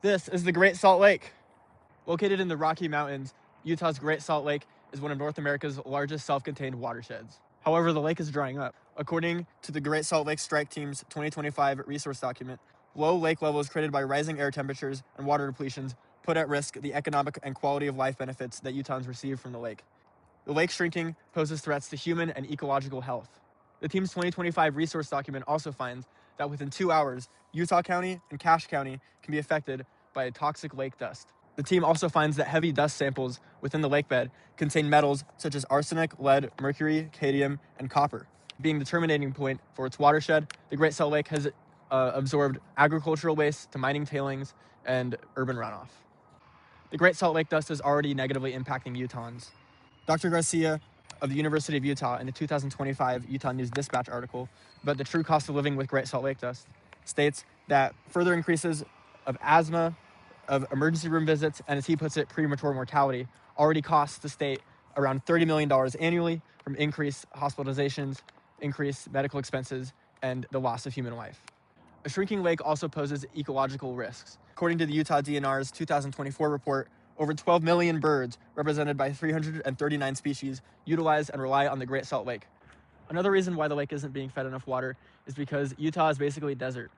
This is the Great Salt Lake. Located in the Rocky Mountains, Utah's Great Salt Lake is one of North America's largest self-contained watersheds. However, the lake is drying up. According to the Great Salt Lake Strike Team's 2025 resource document, low lake levels created by rising air temperatures and water depletions put at risk the economic and quality of life benefits that Utahns receive from the lake. The lake shrinking poses threats to human and ecological health. The team's 2025 resource document also finds that within 2 hours, Utah County and Cache County can be affected by toxic lake dust. The team also finds that heavy dust samples within the lake bed contain metals such as arsenic, lead, mercury, cadmium, and copper. Being the terminating point for its watershed, the Great Salt Lake has absorbed agricultural waste to mining tailings and urban runoff. The Great Salt Lake dust is already negatively impacting Utahns. Dr. Garcia of the University of Utah, in a 2025 Utah News Dispatch article about the true cost of living with Great Salt Lake dust, states that further increases of asthma, of emergency room visits, and as he puts it, premature mortality, already costs the state around $30 million annually from increased hospitalizations, increased medical expenses, and the loss of human life. A shrinking lake also poses ecological risks. According to the Utah DNR's 2024 report, over 12 million birds, represented by 339 species, utilize and rely on the Great Salt Lake. Another reason why the lake isn't being fed enough water is because Utah is basically desert.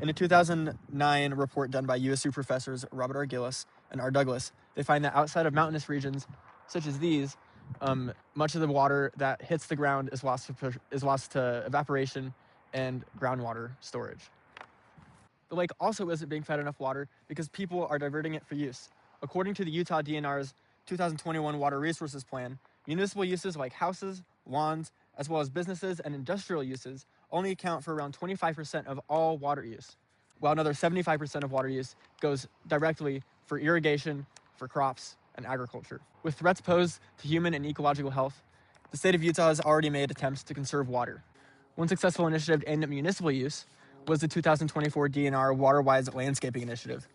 In a 2009 report done by USU professors Robert R. Gillis and R. Douglas, they find that outside of mountainous regions, such as these, much of the water that hits the ground is lost to evaporation and groundwater storage. The lake also isn't being fed enough water because people are diverting it for use. According to the Utah DNR's 2021 Water Resources Plan, municipal uses like houses, lawns, as well as businesses and industrial uses only account for around 25% of all water use, while another 75% of water use goes directly for irrigation, for crops, and agriculture. With threats posed to human and ecological health, the state of Utah has already made attempts to conserve water. One successful initiative aimed at municipal use was the 2024 DNR Water-Wise Landscaping Initiative.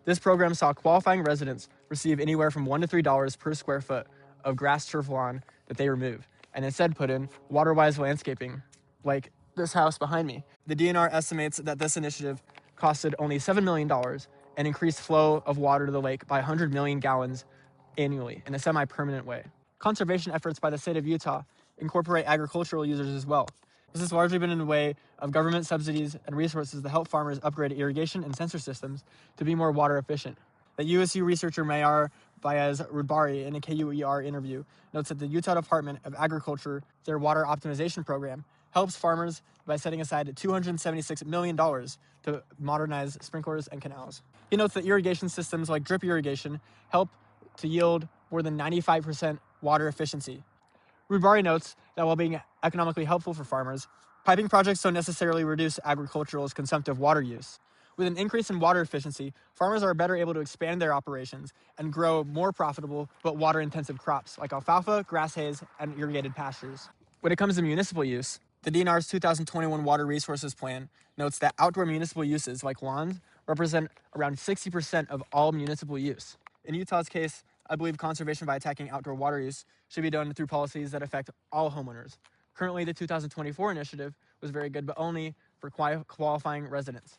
This program saw qualifying residents receive anywhere from $1 to $3 per square foot of grass turf lawn that they remove, and instead put in water-wise landscaping, like this house behind me. The DNR estimates that this initiative costed only $7 million and increased flow of water to the lake by 100 million gallons annually in a semi-permanent way. Conservation efforts by the state of Utah incorporate agricultural users as well. This has largely been in the way of government subsidies and resources to help farmers upgrade irrigation and sensor systems to be more water efficient. The USU researcher Mayar Baez-Rudbari, in a KUER interview, notes that the Utah Department of Agriculture, their water optimization program, helps farmers by setting aside $276 million to modernize sprinklers and canals. He notes that irrigation systems like drip irrigation help to yield more than 95% water efficiency. Rudbari notes that while being economically helpful for farmers, piping projects don't necessarily reduce agricultural's consumptive water use. With an increase in water efficiency, farmers are better able to expand their operations and grow more profitable but water-intensive crops like alfalfa, grass hays, and irrigated pastures. When it comes to municipal use, the DNR's 2021 Water Resources Plan notes that outdoor municipal uses like lawns represent around 60% of all municipal use. In Utah's case, I believe conservation by attacking outdoor water use should be done through policies that affect all homeowners. Currently, the 2024 initiative was very good, but only for qualifying residents.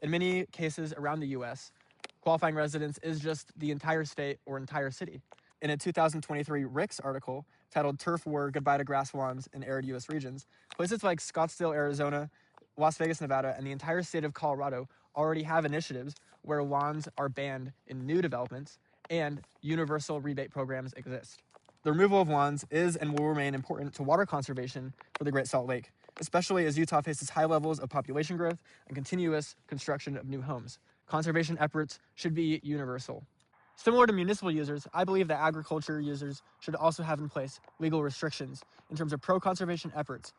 In many cases around the U.S., qualifying residents is just the entire state or entire city. In a 2023 RICS article titled Turf War, Goodbye to Grass Lawns in Arid U.S. Regions, places like Scottsdale, Arizona, Las Vegas, Nevada, and the entire state of Colorado already have initiatives where lawns are banned in new developments and universal rebate programs exist. The removal of lawns is and will remain important to water conservation for the Great Salt Lake, especially as Utah faces high levels of population growth and continuous construction of new homes. Conservation efforts should be universal. Similar to municipal users, I believe that agriculture users should also have in place legal restrictions in terms of pro-conservation efforts.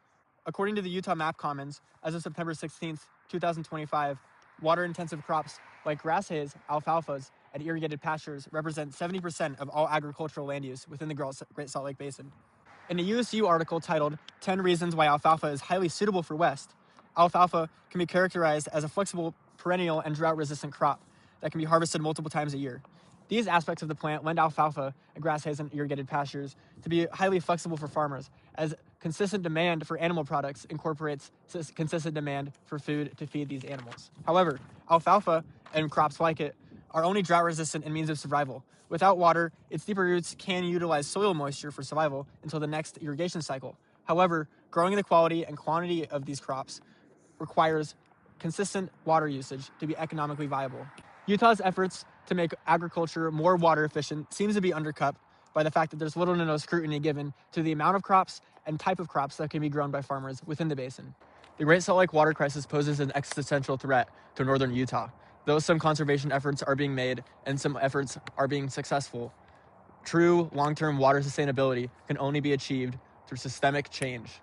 According to the Utah Map Commons, as of September 16th, 2025, water-intensive crops like grass hays, alfalfas, and irrigated pastures represent 70% of all agricultural land use within the Great Salt Lake Basin. In a USU article titled 10 Reasons Why Alfalfa is Highly Suitable for West, alfalfa can be characterized as a flexible, perennial, and drought-resistant crop that can be harvested multiple times a year. These aspects of the plant lend alfalfa and grass hays and irrigated pastures to be highly flexible for farmers, as consistent demand for animal products incorporates consistent demand for food to feed these animals. However, alfalfa and crops like it are only drought-resistant and means of survival. Without water, its deeper roots can utilize soil moisture for survival until the next irrigation cycle. However, growing the quality and quantity of these crops requires consistent water usage to be economically viable. Utah's efforts to make agriculture more water efficient seems to be undercut by the fact that there's little to no scrutiny given to the amount of crops and type of crops that can be grown by farmers within the basin. The Great Salt Lake water crisis poses an existential threat to northern Utah. Though some conservation efforts are being made and some efforts are being successful, true long-term water sustainability can only be achieved through systemic change.